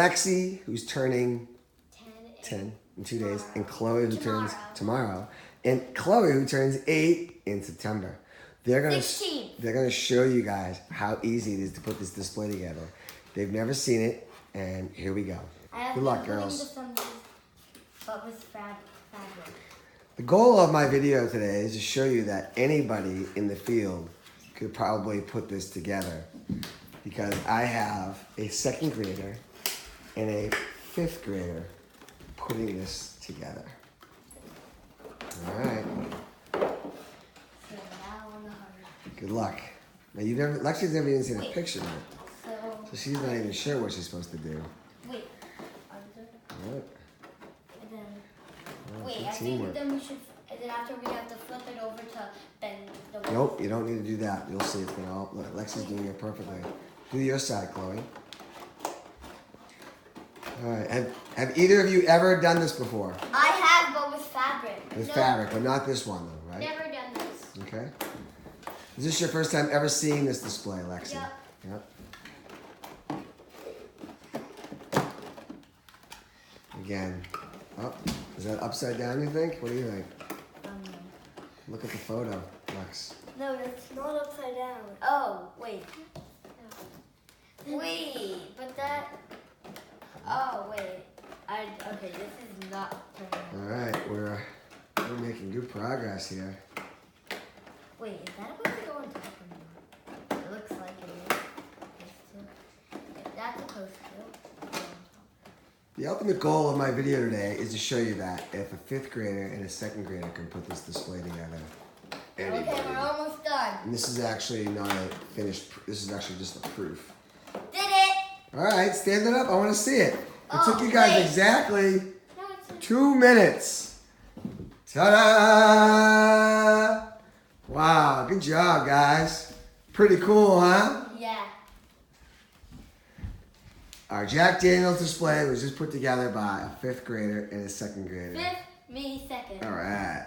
Lexi, who's turning 10 in 2 days, and Chloe, who turns tomorrow, and Chloe, who turns 8 in September. They're gonna show you guys how easy it is to put this display together. They've never seen it, and here we go. Good luck, girls. But with fabric. The goal of my video today is to show you that anybody in the field could probably put this together, because I have a 2nd grader and a 5th grader putting this together. All right. Good luck. Now Lexi's never even seen a picture of it, so she's not even sure what she's supposed to do. Wait. What? And then, Oh, wait, I think then we should, and then after we have to flip it over to bend the way. Nope, you don't need to do that. You'll see it's gonna all, look, Lexi's doing it perfectly. Do your side, Chloe. All right, have either of you ever done this before? I have, but with fabric. With fabric, but not this one though, right? Never done this. Okay. Is this your first time ever seeing this display, Lexi? Yep. Yep. Again. Oh, is that upside down, you think? What do you think? Look at the photo, Lex. No, it's not upside down. Oh, wait. Wait, but that... Oh, wait. Okay, this is not turning. All right, we're making good progress here. Wait, is that supposed to go on top or not? It looks like it is. Okay, that's supposed to go on top. The ultimate goal of my video today is to show you that if a 5th grader and a 2nd grader can put this display together, anybody. Okay, we're almost done. And this is actually not a finished, this is actually just a proof. Did it! All right, stand it up. I want to see it. It Oh, took you guys wait. exactly No, it's 2 minutes. Ta-da! Wow, good job, guys. Pretty cool, huh? Yeah. Our Jack Daniels display was just put together by a 5th grader and a 2nd grader. Fifth, me second. All right.